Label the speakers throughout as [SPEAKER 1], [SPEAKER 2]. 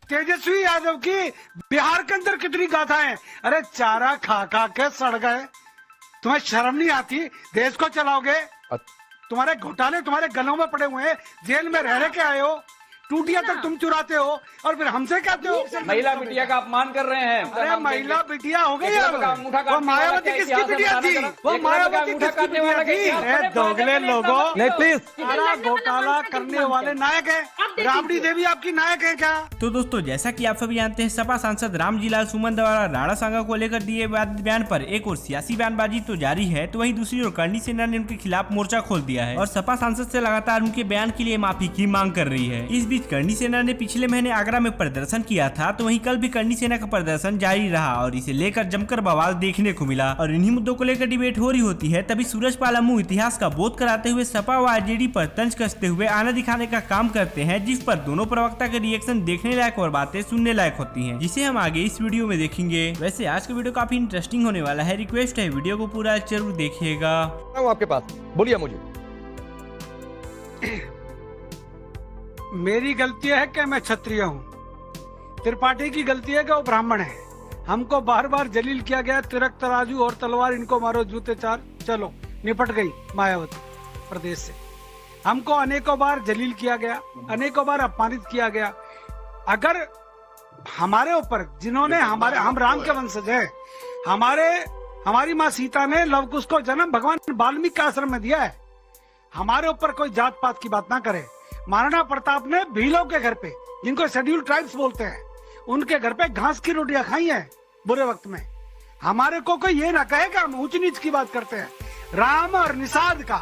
[SPEAKER 1] तेजस्वी यादव की बिहार के अंदर कितनी गाथाएं। अरे चारा खा खा के सड़ गए, तुम्हें शर्म नहीं आती? देश को चलाओगे, तुम्हारे घोटाले तुम्हारे गलों में पड़े हुए हैं, जेल में रह के आए हो, टूटियां तक तुम चुराते हो और फिर हमसे कहते हो
[SPEAKER 2] महिला बिटिया का अपमान कर रहे हैं।
[SPEAKER 1] अरे महिला बिटिया हो गई, वो मायावती किसकी बिटिया थी? वो मायावती किसकी बिटिया थी? अरे दोगले लोगों,
[SPEAKER 3] नहीं प्लीज,
[SPEAKER 1] सारा घोटाला करने वाले नायक है। राबड़ी देवी आपकी नायक है क्या?
[SPEAKER 4] तो दोस्तों, जैसा कि आप सभी जानते हैं, सपा सांसद रामजी लाल सुमन द्वारा राणा सांगा को लेकर दिए बयान पर एक और सियासी बयानबाजी तो जारी है, तो वहीं दूसरी ओर करणी सेना ने उनके खिलाफ मोर्चा खोल दिया है और सपा सांसद से लगातार उनके बयान के लिए माफी की मांग कर रही है। इस बीच करणी सेना ने पिछले महीने आगरा में प्रदर्शन किया था, तो वहीं कल भी करणी सेना का प्रदर्शन जारी रहा और इसे लेकर जमकर बवाल देखने को मिला और इन्हीं मुद्दों को लेकर डिबेट हो रही होती है। तभी सूरजपाल अम्मू इतिहास का बोध कराते हुए सपा व आरजेडी पर तंज कसते हुए आना दिखाने का काम करते हैं, जिस पर दोनों प्रवक्ता के रिएक्शन देखने लायक और बातें सुनने लायक होती हैं, जिसे हम आगे इस वीडियो में देखेंगे। वैसे आज का वीडियो काफी इंटरेस्टिंग होने वाला है, रिक्वेस्ट है वीडियो को पूरा जरूर देखिएगा।
[SPEAKER 3] आपके पास बोलिए मुझे।
[SPEAKER 1] मेरी गलती है कि मैं क्षत्रिय हूँ, त्रिपाठी की गलती है कि वो ब्राह्मण है। हमको बार बार जलील किया गया, तिरक तराजू और तलवार इनको मारो जूते चार, चलो निपट गई मायावती प्रदेश से। हमको अनेकों बार जलील किया गया, अनेकों बार अपमानित किया गया। अगर हमारे ऊपर जिन्होंने हम राम के वंशज हैं, हमारी माँ सीता ने लव कुश को जन्म भगवान वाल्मीकि आश्रम में दिया है। हमारे ऊपर कोई जात पात की बात ना करे। महाराणा प्रताप ने भीलों के घर पे, जिनको शेड्यूल ट्राइब्स बोलते हैं, उनके घर पे घास की रोटियां खाई हैं बुरे वक्त में। हमारे को कोई ये ना कहे कि हम ऊंच नीच की बात करते हैं। राम और निषाद का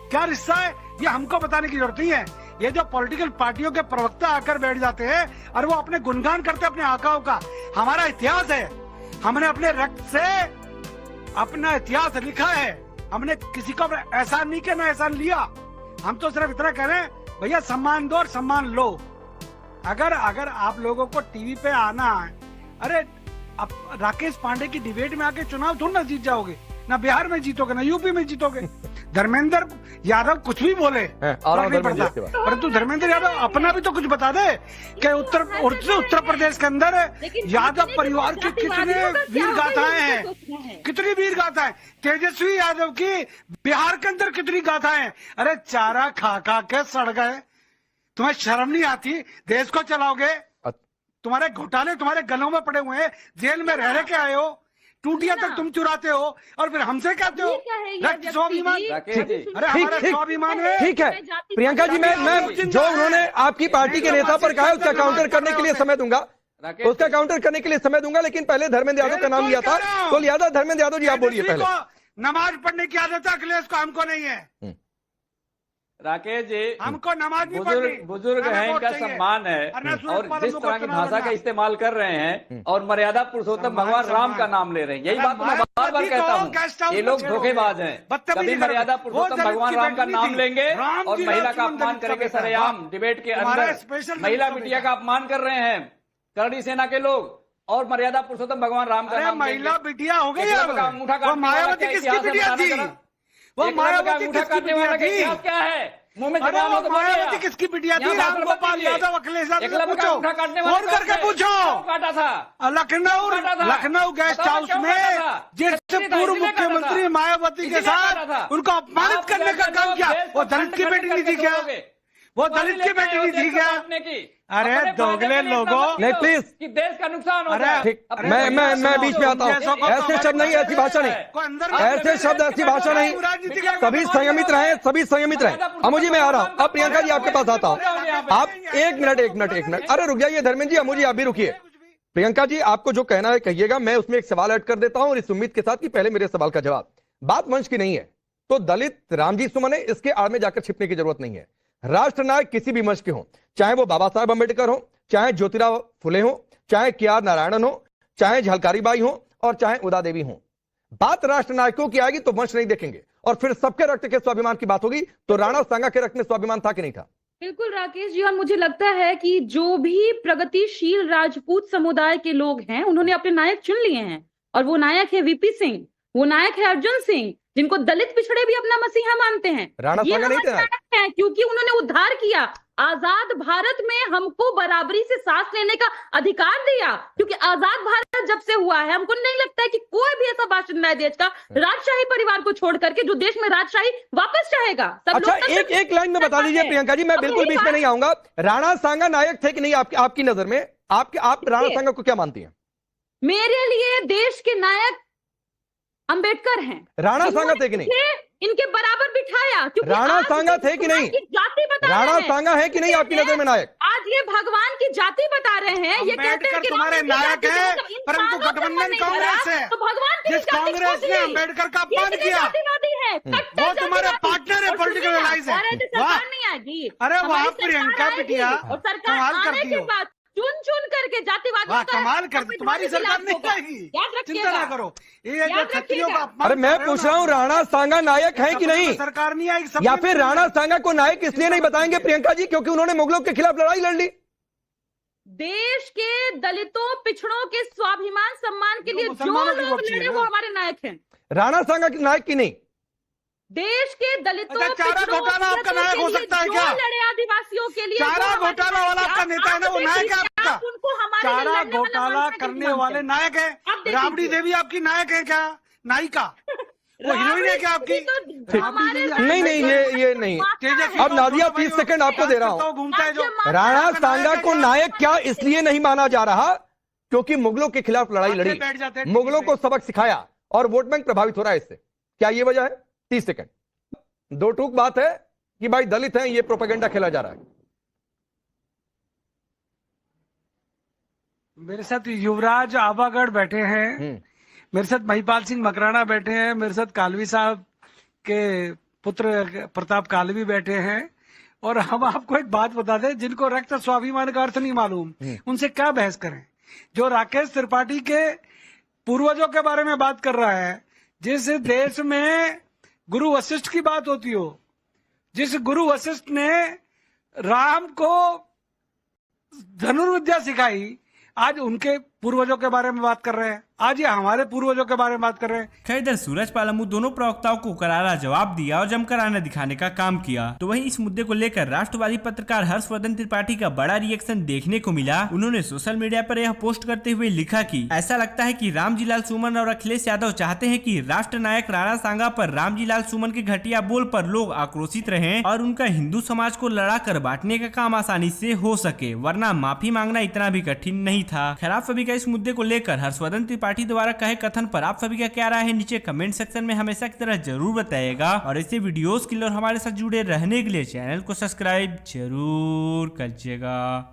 [SPEAKER 1] क्या रिश्ता है, ये हमको बताने की जरूरत नहीं है। ये जो पॉलिटिकल पार्टियों के प्रवक्ता आकर बैठ जाते हैं और वो अपने गुणगान करते हैं अपने आकाओं का। हमारा इतिहास है, हमने अपने रक्त से अपना इतिहास लिखा है। हमने किसी को एहसान नहीं किया, ना एहसान लिया। हम तो सिर्फ इतना कह रहे हैं, भैया सम्मान दो और सम्मान लो। अगर आप लोगों को टीवी पे आना है, अरे अब राकेश पांडे की डिबेट में आके चुनाव थोड़ा ना जीत जाओगे, ना बिहार में जीतोगे, ना यूपी में जीतोगे। धर्मेंद्र यादव कुछ भी बोले परंतु धर्मेंद्र यादव अपना भी तो कुछ बता दे कि उत्तर प्रदेश के अंदर यादव परिवार की कितने वीर गाथाएं हैं, कितनी वीर गाथाएं। तेजस्वी यादव की बिहार के अंदर कितनी गाथाएं। अरे चारा खा खा के सड़ गए, तुम्हें शर्म नहीं आती? देश को चलाओगे, तुम्हारे घोटाले तुम्हारे गलों में पड़े हुए हैं, जेल में रह के आए हो, टूटियां तक तुम चुराते हो और फिर हमसे कहते हो रक्त स्वाभिमान। अरे हमारा स्वाभिमान है।
[SPEAKER 3] ठीक है प्रियंका जी, मैं जो उन्होंने आपकी पार्टी के नेता पर कहा उसका काउंटर करने के लिए समय दूंगा, उसका काउंटर करने के लिए समय दूंगा, लेकिन पहले धर्मेंद्र यादव का नाम लिया था तो लिया था। धर्मेंद्र यादव जी आप बोलिए। पहले
[SPEAKER 1] नमाज पढ़ने की आदत है अखिलेश को, हमको नहीं है।
[SPEAKER 2] राकेश जी,
[SPEAKER 1] हमको नमाज नहीं पढ़नी।
[SPEAKER 2] बुजुर्ग हैं, इनका सम्मान है और जिस तरह की भाषा का इस्तेमाल कर रहे हैं और मर्यादा पुरुषोत्तम भगवान राम का नाम ले रहे हैं, यही बात मैं बार बार कहता हूँ। ये लोग धोखेबाज हैं। कभी मर्यादा पुरुषोत्तम भगवान राम का नाम लेंगे और महिला का अपमान करेंगे सरेआम डिबेट के अंदर। महिला बिटिया का अपमान कर रहे हैं करणी सेना के लोग और मर्यादा पुरुषोत्तम भगवान राम का नाम।
[SPEAKER 1] महिला बिटिया हो गई,
[SPEAKER 2] मायावती किसकी बिटिया थी? वो मायावती अंगूठा काटने वाला का इतिहास क्या है? मुंह में जबान हो तो
[SPEAKER 1] मायावती किसकी बिटिया थी? रामगोपाल यादव, अखिलेश यादव पूछो, फोन करके पूछो।
[SPEAKER 2] काटा था
[SPEAKER 1] लखनऊ गेस्ट हाउस में जिससे पूर्व मुख्यमंत्री मायावती के साथ उनको अपमानित करने का काम किया, वो दलित की बेटी नहीं थी क्या? वो दलित की बेटी नहीं थी क्या? अरे दोगले लोगों,
[SPEAKER 3] नहीं प्लीज,
[SPEAKER 2] कि देश का नुकसान हो रहा है।
[SPEAKER 3] मैं बीच में आता हूँ। ऐसे शब्द नहीं, ऐसी भाषा नहीं, ऐसे शब्द ऐसी भाषा नहीं। सभी संयमित रहे, सभी संयमित रहे। अब मुझे मैं आ रहा हूँ, अब प्रियंका जी आपके पास आता हूँ। आप एक मिनट, अरे रुक जाइए धर्मेंद्र जी, मुझे आप भी रुकिए। प्रियंका जी आपको जो कहना है कहिएगा, मैं उसमें एक सवाल ऐड कर देता हूँ और इस उम्मीद के साथ कि पहले मेरे सवाल का जवाब। बात मंच की नहीं है तो दलित रामजी सुमन है, इसके आड़ में जाकर छिपने की जरूरत नहीं है। राष्ट्र नायक किसी भी मंच के हों, चाहे वो बाबा साहब अम्बेडकर हो, चाहे ज्योतिराव फुले हो, चाहे के.आर. नारायणन हो, चाहे झलकारी बाई हो और चाहे उदा देवी हो, बात राष्ट्र नायकों की आएगी तो वंश नहीं देखेंगे और फिर सबके रक्त के स्वाभिमान की बात होगी। तो राणा सांगा के रक्त में स्वाभिमान था कि नहीं था?
[SPEAKER 5] बिल्कुल राकेश जी, और मुझे लगता है कि जो भी प्रगतिशील राजपूत समुदाय के लोग हैं उन्होंने अपने नायक चुन लिए हैं और वो नायक है वीपी सिंह, वो नायक है अर्जुन सिंह, जिनको दलित पिछड़े भी अपना मसीहा मानते हैं।
[SPEAKER 3] राणा सांगा नहीं था
[SPEAKER 5] क्योंकि उन्होंने उद्धार किया आजाद भारत में हमको बराबरी से सांस लेने का अधिकार दिया, क्योंकि आजाद भारत जब से हुआ है हमको नहीं लगता है कि कोई भी ऐसा बाशिंदा है देश का राजशाही परिवार को छोड़ करके जो देश में राजशाही वापस चाहेगा।
[SPEAKER 3] अच्छा, एक लाइन में बता दीजिए प्रियंका जी, मैं बिल्कुल बीच में नहीं आऊंगा। राणा सांगा नायक थे कि नहीं आपकी नजर में? आप राणा सांगा को क्या मानती हैं?
[SPEAKER 5] मेरे लिए देश के नायक अंबेडकर हैं।
[SPEAKER 3] राणा सांगा थे कि नहीं?
[SPEAKER 5] इनके बराबर बिठाया, क्योंकि
[SPEAKER 3] राणा सांगा थे कि नहीं?
[SPEAKER 5] जाति बता रहे हैं।
[SPEAKER 3] राणा सांगा है कि नहीं आपकी नजर में नायक?
[SPEAKER 5] आज ये भगवान की जाति बता रहे हैं, ये कहते हैं कि
[SPEAKER 1] तुम्हारे नायक है, परंतु गठबंधन कांग्रेस है,
[SPEAKER 5] तो भगवान की
[SPEAKER 1] जिस कांग्रेस ने अंबेडकर का अपमान किया वो तुम्हारे पार्टनर है, पॉलिटिकल एलाइज है।
[SPEAKER 5] नहीं आएगी।
[SPEAKER 1] अरे वाह प्रियंका बिटिया,
[SPEAKER 5] और सरकार आने के बाद चुन करके जातिवाद
[SPEAKER 1] कमाल कर दी। तुम्हारी सरकार नहीं आएगी, चिंता ना करो। ये जो क्षत्रियों का अपमान,
[SPEAKER 3] अरे मैं पूछ रहा हूँ राणा सांगा नायक है कि नहीं?
[SPEAKER 1] सरकार नहीं आएगी।
[SPEAKER 3] या फिर राणा सांगा को नायक इसलिए नहीं बताएंगे प्रियंका जी क्योंकि उन्होंने मुगलों के खिलाफ लड़ाई लड़ ली?
[SPEAKER 5] देश के दलितों पिछड़ों के स्वाभिमान सम्मान के लिए जो लोग लड़े वो हमारे नायक हैं।
[SPEAKER 3] राणा सांगा की नायक की नहीं?
[SPEAKER 5] देश के दलितों
[SPEAKER 1] चारा घोटाला आपका नायक हो सकता है क्या?
[SPEAKER 5] लड़े आदिवासियों के लिए
[SPEAKER 1] चारा घोटाला वाला आपका नेता है ना, वो नायक है आपका?
[SPEAKER 5] उनको हमारे
[SPEAKER 1] चारा घोटाला करने वाले नायक है। राबड़ी देवी आपकी नायक है क्या? नायिका, वो हीरोइन है क्या आपकी?
[SPEAKER 3] नहीं, ये नहीं। अब नादिया 30 सेकंड आपको दे रहा हूँ।
[SPEAKER 1] घूमता है जो
[SPEAKER 3] राणा सांगा को नायक क्या इसलिए नहीं माना जा रहा क्योंकि मुगलों के खिलाफ लड़ाई लड़ी, मुगलों को सबक सिखाया और वोट बैंक प्रभावित हो रहा है इससे। क्या ये वजह है? 30 सेकंड। दो टूक बात है कि भाई दलित हैं, ये प्रोपेगेंडा खेला जा रहा है।
[SPEAKER 1] मेरे साथ युवराज आबागढ़ बैठे हैं, मेरे साथ महिपाल सिंह मकराना बैठे हैं, मेरे साथ कालवी साहब के पुत्र प्रताप कालवी बैठे हैं। और हम आपको एक बात बता दें, जिनको रक्त स्वाभिमान का अर्थ नहीं मालूम उनसे क्या बहस करें। जो राकेश त्रिपाठी के पूर्वजों के बारे में बात कर रहा है, जिस देश में गुरु वशिष्ठ की बात होती हो, जिस गुरु वशिष्ठ ने राम को धनुर्विद्या सिखाई, आज उनके पूर्वजों के बारे में बात कर रहे हैं, आज ये हमारे पूर्वजों के बारे में बात कर रहे हैं।
[SPEAKER 4] खैर इधर सूरज पालमू दोनों प्रवक्ताओं को करारा जवाब दिया और जमकर आने दिखाने का काम किया। तो वहीं इस मुद्दे को लेकर राष्ट्रवादी पत्रकार हर्षवर्धन त्रिपाठी का बड़ा रिएक्शन देखने को मिला। उन्होंने सोशल मीडिया पर यह पोस्ट करते हुए लिखा कि ऐसा लगता है कि रामजीलाल सुमन और अखिलेश यादव चाहते हैं कि राष्ट्र नायक राणा सांगा पर रामजीलाल सुमन के घटिया बोल पर लोग आक्रोशित रहे और उनका हिंदू समाज को लड़ा कर बांटने का काम आसानी से हो सके, वरना माफी मांगना इतना भी कठिन नहीं था। खैर आप सभी का इस मुद्दे को लेकर हर्षवर्धन त्रिपाठी द्वारा कहे कथन पर आप सभी का क्या राय है नीचे कमेंट सेक्शन में हमेशा की तरह जरूर बताइएगा। और ऐसे वीडियोस के लिए और हमारे साथ जुड़े रहने के लिए चैनल को सब्सक्राइब जरूर करिएगा।